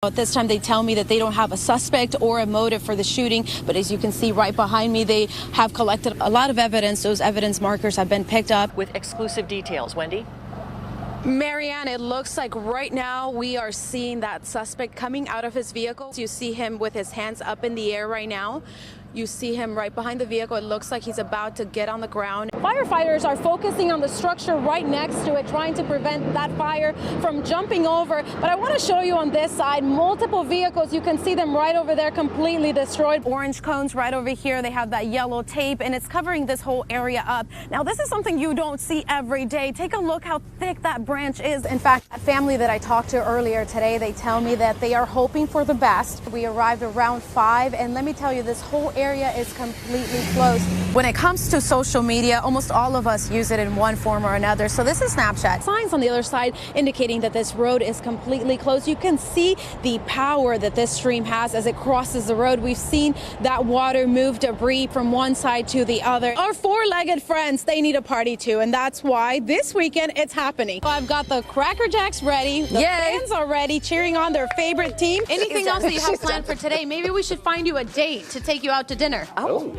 At this time, they tell me that they don't have a suspect or a motive for the shooting, but as you can see right behind me, they have collected a lot of evidence. Those evidence markers have been picked up. With exclusive details, Wendy? Marianne, it looks like right now we are seeing that suspect coming out of his vehicle. You see him with his hands up in the air right now. You see him right behind the vehicle. It looks like he's about to get on the ground. Firefighters are focusing on the structure right next to it, trying to prevent that fire from jumping over. But I want to show you on this side, multiple vehicles. You can see them right over there, completely destroyed. Orange cones right over here. They have that yellow tape, and it's covering this whole area up. Now, this is something you don't see every day. Take a look how thick that branch is. In fact, a family that I talked to earlier today, they tell me that they are hoping for the best. We arrived around 5, and let me tell you, this whole area is completely closed. When it comes to social media, almost all of us use it in one form or another. So this is Snapchat. Signs on the other side indicating that this road is completely closed. You can see the power that this stream has as it crosses the road. We've seen that water move debris from one side to the other. Our four-legged friends, they need a party too, and that's why this weekend it's happening. I've got the Cracker Jacks ready. The fans are ready, cheering on their favorite team. Anything else that you have planned for today? Maybe we should find you a date to take you out to dinner. Oh.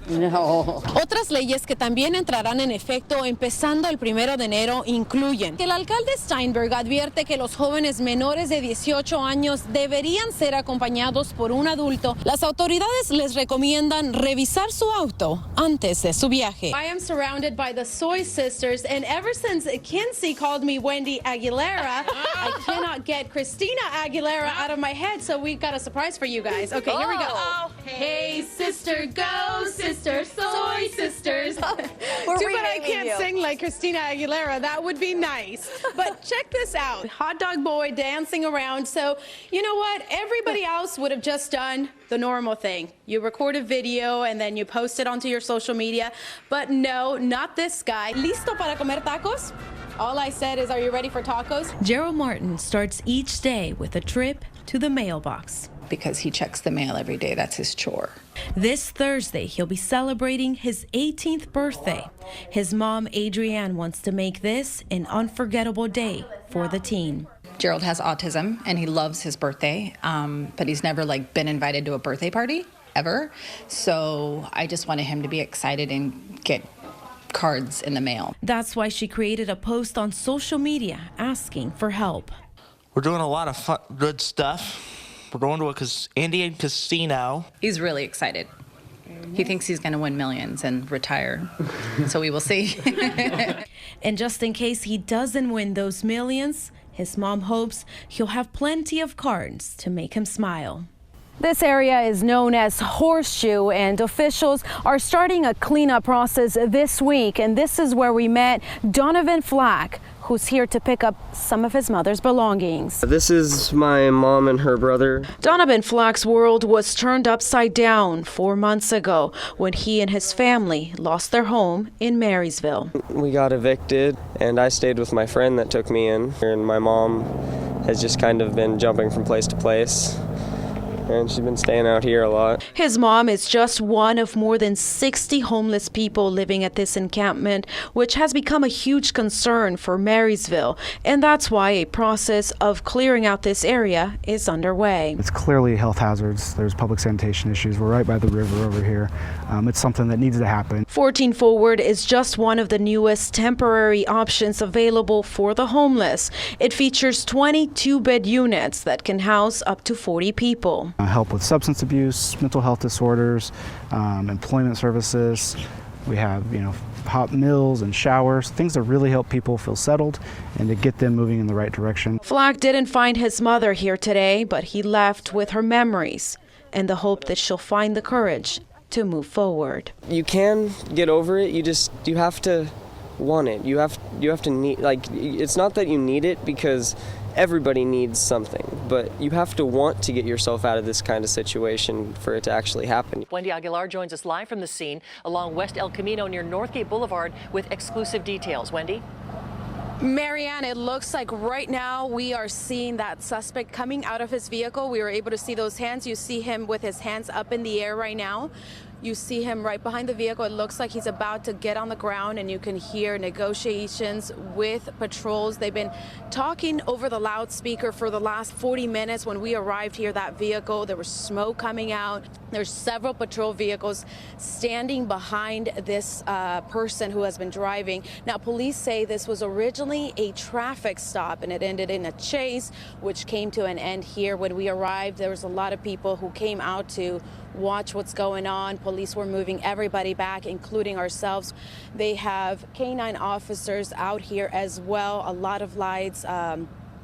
No. Otras leyes que también entrarán en efecto empezando el 1 de enero incluyen que el alcalde Steinberg advierte que los jóvenes menores de 18 años deberían ser acompañados por un adulto. Las autoridades les recomiendan revisar su auto antes de su viaje. I am surrounded by the Soy sisters, and ever since Kinsey called me Wendy Aguilar, I cannot get Christina Aguilera out of my head, so we've got a surprise for you guys. Okay, here we go. Hey, sister, go, sister, soy sisters. Too bad I can't sing like Christina Aguilera. That would be nice. But check this out. Hot dog boy dancing around. So, you know what? Everybody else would have just done the normal thing. You record a video and then you post it onto your social media. But no, not this guy. ¿Listo para comer tacos? All I said is, are you ready for tacos? Gerald Martin starts each day with a trip to the mailbox. Because he checks the mail every day. That's his chore. This Thursday, he'll be celebrating his 18th birthday. His mom, Adrienne, wants to make this an unforgettable day for the teen. Gerald has autism, and he loves his birthday, but he's never been invited to a birthday party, ever. So I just wanted him to be excited and get cards in the mail. That's why she created a post on social media asking for help. We're doing a lot of fun, good stuff. We're going to an Indian casino. He's really excited. He thinks he's going to win millions and retire. So we will see. And just in case he doesn't win those millions, his mom hopes he'll have plenty of cards to make him smile. This area is known as Horseshoe, and officials are starting a cleanup process this week. And this is where we met Donovan Flack, who's here to pick up some of his mother's belongings. This is my mom and her brother. Donovan Flack's world was turned upside down 4 months ago when he and his family lost their home in Marysville. We got evicted, and I stayed with my friend that took me in. And my mom has just kind of been jumping from place to place. And she's been staying out here a lot. His mom is just one of more than 60 homeless people living at this encampment, which has become a huge concern for Marysville. And that's why a process of clearing out this area is underway. It's clearly health hazards. There's public sanitation issues. We're right by the river over here. It's something that needs to happen. 14 Forward is just one of the newest temporary options available for the homeless. It features 22-bed units that can house up to 40 people. Help with substance abuse, mental health disorders, employment services. We have, hot meals and showers, things that really help people feel settled and to get them moving in the right direction. Flack didn't find his mother here today, but he left with her memories and the hope that she'll find the courage to move forward. You can get over it. You have to want it. You have to need, it's not that you need it, because everybody needs something, but you have to want to get yourself out of this kind of situation for it to actually happen. Wendy Aguilar joins us live from the scene along West El Camino near Northgate Boulevard with exclusive details. Wendy? Marianne, it looks like right now we are seeing that suspect coming out of his vehicle. We were able to see those hands. You see him with his hands up in the air right now. You see him right behind the vehicle. It looks like he's about to get on the ground, and you can hear negotiations with patrols. They've been talking over the loudspeaker for the last 40 minutes. When we arrived here, that vehicle, there was smoke coming out. There's several patrol vehicles standing behind this person who has been driving. Now, police say this was originally a traffic stop, and it ended in a chase, which came to an end here. When we arrived, there was a lot of people who came out to watch what's going on. Police were moving everybody back, including ourselves. They have canine officers out here as well. A lot of lights.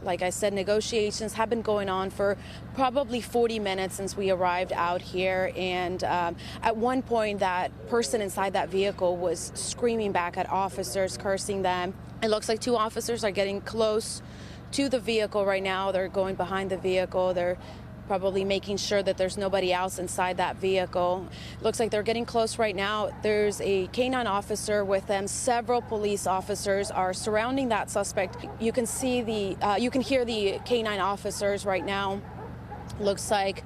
Like I said, negotiations have been going on for probably 40 minutes since we arrived out here. And at one point, that person inside that vehicle was screaming back at officers, cursing them. It looks like 2 officers are getting close to the vehicle right now. They're going behind the vehicle. They're probably making sure that there's nobody else inside that vehicle. Looks like they're getting close right now. There's a canine officer with them. Several police officers are surrounding that suspect. You can see you can hear the canine officers right now. Looks like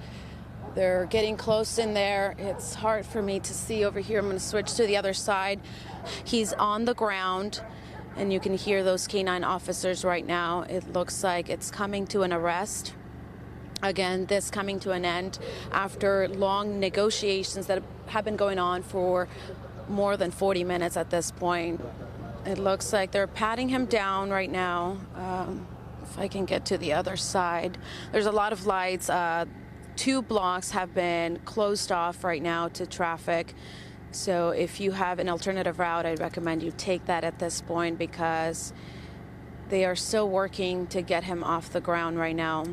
they're getting close in there. It's hard for me to see over here. I'm going to switch to the other side. He's on the ground, and you can hear those canine officers right now. It looks like it's coming to an arrest. Again, this coming to an end after long negotiations that have been going on for more than 40 minutes at this point. It looks like they're patting him down right now. If I can get to the other side. There's a lot of lights. 2 blocks have been closed off right now to traffic. So if you have an alternative route, I'd recommend you take that at this point, because they are still working to get him off the ground right now.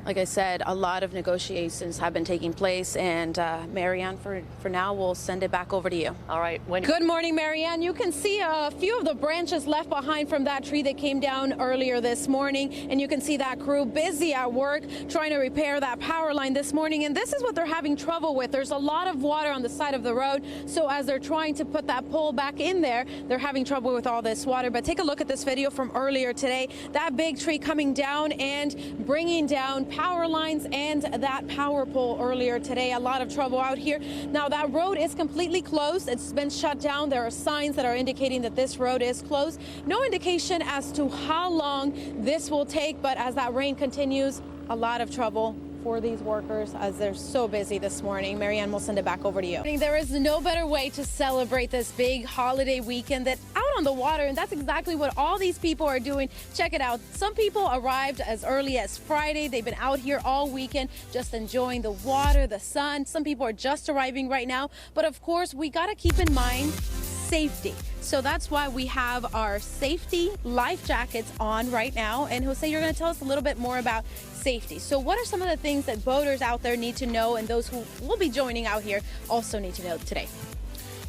Like I said, a lot of negotiations have been taking place, and Marianne, for now, we'll send it back over to you. All right, Wendy. Good morning, Marianne. You can see a few of the branches left behind from that tree that came down earlier this morning, and you can see that crew busy at work trying to repair that power line this morning, and this is what they're having trouble with. There's a lot of water on the side of the road, so as they're trying to put that pole back in there, they're having trouble with all this water. But take a look at this video from earlier today. That big tree coming down and bringing down power lines and that power pole earlier today. A lot of trouble out here. Now, that road is completely closed. It's been shut down. There are signs that are indicating that this road is closed. No indication as to how long this will take, but as that rain continues, a lot of trouble for these workers as they're so busy this morning. Marianne, we'll send it back over to you. There is no better way to celebrate this big holiday weekend than out on the water, and that's exactly what all these people are doing. Check it out. Some people arrived as early as Friday. They've been out here all weekend just enjoying the water, the sun. Some people are just arriving right now, but of course we got to keep in mind safety. So that's why we have our safety life jackets on right now. And Jose, you're going to tell us a little bit more about safety. So what are some of the things that boaters out there need to know, and those who will be joining out here also need to know today?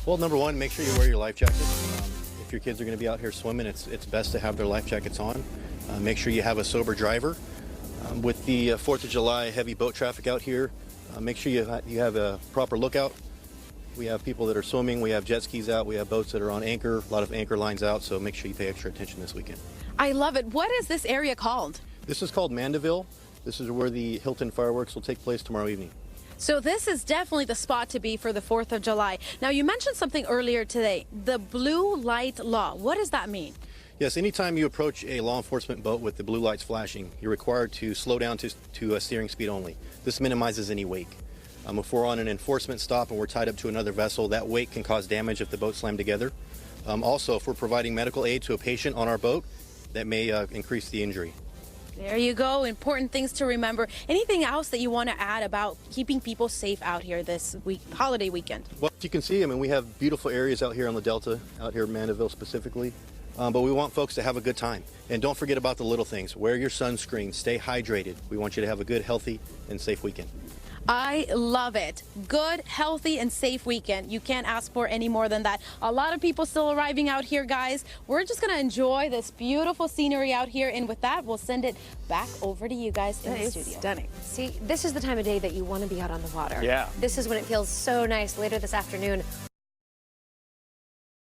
Well, number one, make sure you wear your life jacket. If your kids are going to be out here swimming, it's best to have their life jackets on. Make sure you have a sober driver. With the 4th of July heavy boat traffic out here, make sure you have a proper lookout. We have people that are swimming, we have jet skis out, we have boats that are on anchor, a lot of anchor lines out, so make sure you pay extra attention this weekend. I love it. What is this area called? This is called Mandeville. This is where the Hilton fireworks will take place tomorrow evening. So this is definitely the spot to be for the 4th of July. Now, you mentioned something earlier today, the blue light law. What does that mean? Yes, anytime you approach a law enforcement boat with the blue lights flashing, you're required to slow down to a steering speed only. This minimizes any wake. If we're on an enforcement stop and we're tied up to another vessel, that wake can cause damage if the boat slammed together. Also, if we're providing medical aid to a patient on our boat, that may increase the injury. There you go. Important things to remember. Anything else that you want to add about keeping people safe out here this week, holiday weekend? Well, as you can see, we have beautiful areas out here on the Delta, out here in Mandeville specifically. But we want folks to have a good time. And don't forget about the little things. Wear your sunscreen. Stay hydrated. We want you to have a good, healthy, and safe weekend. I love it. Good, healthy, and safe weekend. You can't ask for any more than that. A lot of people still arriving out here, guys. We're just going to enjoy this beautiful scenery out here. And with that, we'll send it back over to you guys in the studio. Stunning. See, this is the time of day that you want to be out on the water. Yeah. This is when it feels so nice later this afternoon.